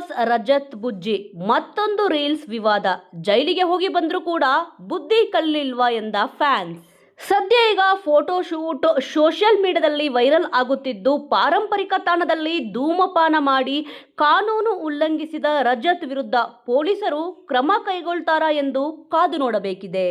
Boss Rajat ಬುಜ್ಜಿ ಮತ್ತೊಂದು reels ವಿವಾದ. ಜೈಲಿಗೆ ಹೋಗಿ ಬಂದರೂ ಕೂಡ ಬುದ್ಧಿ ಕಲಿಲ್ವಾ ಎಂದ ಫ್ಯಾನ್ಸ್. ಸದ್ಯ ಈಗ ಫೋಟೋ ಶೂಟ್ ಸೋಷಿಯಲ್ ಮೀಡಿಯಾದಲ್ಲಿ ವೈರಲ್ ಆಗುತ್ತಿದ್ದು, ಪಾರಂಪರಿಕ ತಾಣದಲ್ಲಿ ಧೂಮಪಾನ ಮಾಡಿ ಕಾನೂನು ಉಲ್ಲಂಘಿಸಿದ ರಜತ್ ವಿರುದ್ಧ ಪೊಲೀಸರು ಕ್ರಮ ಕೈಗೊಳ್ತಾರಾ ಎಂದು ಕಾದು ನೋಡಬೇಕಿದೆ.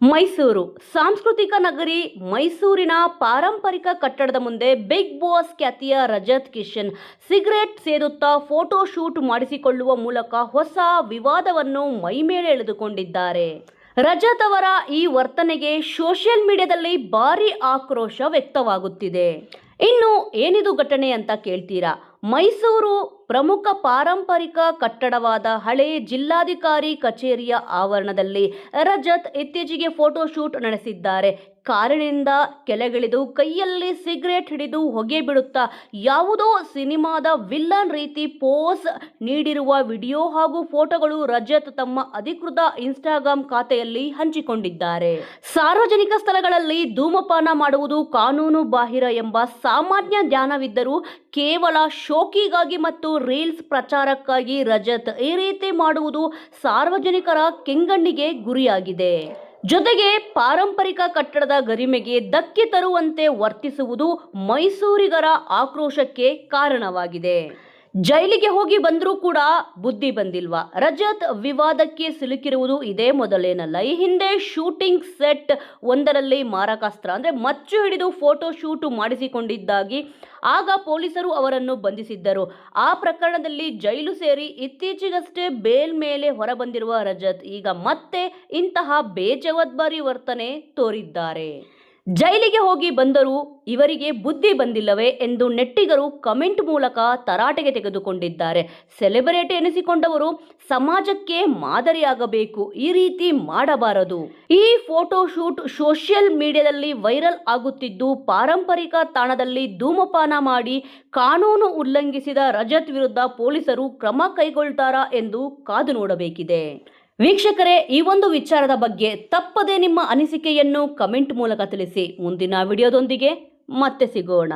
ಮೈಸೂರು ಸಾಂಸ್ಕೃತಿಕ ನಗರಿ ಮೈಸೂರಿನ ಪಾರಂಪರಿಕ ಕಟ್ಟಡದ ಮುಂದೆ ಬಿಗ್ ಬಾಸ್ ಖ್ಯಾತಿಯ ರಜತ್ ಕಿಶನ್ ಸಿಗರೆಟ್ ಸೇದುತ್ತಾ ಫೋಟೋ ಶೂಟ್ ಮಾಡಿಸಿಕೊಳ್ಳುವ ಮೂಲಕ ಹೊಸ ವಿವಾದವನ್ನು ಮೈಮೇಲೆ ಎಳೆದುಕೊಂಡಿದ್ದಾರೆ. ರಜತ್ ಅವರ ಈ ವರ್ತನೆಗೆ ಸೋಷಿಯಲ್ ಮೀಡಿಯಾದಲ್ಲಿ ಭಾರಿ ಆಕ್ರೋಶ ವ್ಯಕ್ತವಾಗುತ್ತಿದೆ. ಇನ್ನು ಏನಿದು ಘಟನೆ ಅಂತ ಕೇಳ್ತೀರಾ? ಮೈಸೂರು ಪ್ರಮುಖ ಪಾರಂಪರಿಕ ಕಟ್ಟಡವಾದ ಹಳೆ ಜಿಲ್ಲಾಧಿಕಾರಿ ಕಚೇರಿಯ ಆವರಣದಲ್ಲಿ ರಜತ್ ಇತ್ತೀಚೆಗೆ ಫೋಟೋ ಶೂಟ್ ನಡೆಸಿದ್ದಾರೆ. ಕಾರಿನಿಂದ ಕೆಳಗಿಳಿದು ಕೈಯಲ್ಲಿ ಸಿಗರೆಟ್ ಹಿಡಿದು ಹೊಗೆ ಬಿಡುತ್ತಾ ಯಾವುದೋ ಸಿನಿಮಾದ ವಿಲ್ಲನ್ ರೀತಿ ಪೋಸ್ ನೀಡಿರುವ ವಿಡಿಯೋ ಹಾಗೂ ಫೋಟೋಗಳು ರಜತ್ ತಮ್ಮ ಅಧಿಕೃತ ಇನ್ಸ್ಟಾಗ್ರಾಮ್ ಖಾತೆಯಲ್ಲಿ ಹಂಚಿಕೊಂಡಿದ್ದಾರೆ. ಸಾರ್ವಜನಿಕ ಸ್ಥಳಗಳಲ್ಲಿ ಧೂಮಪಾನ ಮಾಡುವುದು ಕಾನೂನು ಬಾಹಿರ ಎಂಬ ಸಾಮಾನ್ಯ ಜ್ಞಾನವಿದ್ದರೂ ಕೇವಲ ಶೋಕಿಗಾಗಿ ಮತ್ತು ರೀಲ್ಸ್ ಪ್ರಚಾರಕ್ಕಾಗಿ ರಜತ್ ಈ ರೀತಿ ಮಾಡುವುದು ಸಾರ್ವಜನಿಕರ ಕೆಂಗಣ್ಣಿಗೆ ಗುರಿಯಾಗಿದೆ. ಜೊತೆಗೆ ಪಾರಂಪರಿಕ ಕಟ್ಟಡದ ಗರಿಮೆಗೆ ಧಕ್ಕೆ ತರುವಂತೆ ವರ್ತಿಸುವುದು ಮೈಸೂರಿಗರ ಆಕ್ರೋಶಕ್ಕೆ ಕಾರಣವಾಗಿದೆ. ಜೈಲಿಗೆ ಹೋಗಿ ಬಂದರೂ ಕೂಡ ಬುದ್ಧಿ ಬಂದಿಲ್ವಾ? ರಜತ್ ವಿವಾದಕ್ಕೆ ಸಿಲುಕಿರುವುದು ಇದೇ ಮೊದಲೇನಲ್ಲ. ಈ ಹಿಂದೆ ಶೂಟಿಂಗ್ ಸೆಟ್ ಒಂದರಲ್ಲಿ ಮಾರಕಾಸ್ತ್ರ ಮಚ್ಚು ಹಿಡಿದು ಫೋಟೋ ಶೂಟ್ ಮಾಡಿಸಿಕೊಂಡಿದ್ದಾಗಿ ಆಗ ಪೊಲೀಸರು ಅವರನ್ನು ಬಂಧಿಸಿದ್ದರು. ಆ ಪ್ರಕರಣದಲ್ಲಿ ಜೈಲು ಸೇರಿ ಇತ್ತೀಚೆಗಷ್ಟೇ ಬೇಲ್ ಮೇಲೆ ಹೊರಬಂದಿರುವ ರಜತ್ ಈಗ ಮತ್ತೆ ಇಂತಹ ಬೇಜವಾಬ್ದಾರಿ ವರ್ತನೆ ತೋರಿದ್ದಾರೆ. ಜೈಲಿಗೆ ಹೋಗಿ ಬಂದರೂ ಇವರಿಗೆ ಬುದ್ಧಿ ಬಂದಿಲ್ಲವೇ ಎಂದು ನೆಟ್ಟಿಗರು ಕಮೆಂಟ್ ಮೂಲಕ ತರಾಟೆಗೆ ತೆಗೆದುಕೊಂಡಿದ್ದಾರೆ. ಸೆಲೆಬ್ರಿಟಿ ಎನಿಸಿಕೊಂಡವರು ಸಮಾಜಕ್ಕೆ ಮಾದರಿಯಾಗಬೇಕು, ಈ ರೀತಿ ಮಾಡಬಾರದು. ಈ ಫೋಟೋ ಶೂಟ್ ಸೋಷಿಯಲ್ ಮೀಡಿಯಾದಲ್ಲಿ ವೈರಲ್ ಆಗುತ್ತಿದ್ದು, ಪಾರಂಪರಿಕ ತಾಣದಲ್ಲಿ ಧೂಮಪಾನ ಮಾಡಿ ಕಾನೂನು ಉಲ್ಲಂಘಿಸಿದ ರಜತ್ ವಿರುದ್ಧ ಪೊಲೀಸರು ಕ್ರಮ ಕೈಗೊಳ್ತಾರಾ ಎಂದು ಕಾದು ನೋಡಬೇಕಿದೆ. ವೀಕ್ಷಕರೇ, ಈ ಒಂದು ವಿಚಾರದ ಬಗ್ಗೆ ತಪ್ಪದೇ ನಿಮ್ಮ ಅನಿಸಿಕೆಯನ್ನು ಕಮೆಂಟ್ ಮೂಲಕ ತಿಳಿಸಿ. ಮುಂದಿನ ವಿಡಿಯೋದೊಂದಿಗೆ ಮತ್ತೆ ಸಿಗೋಣ.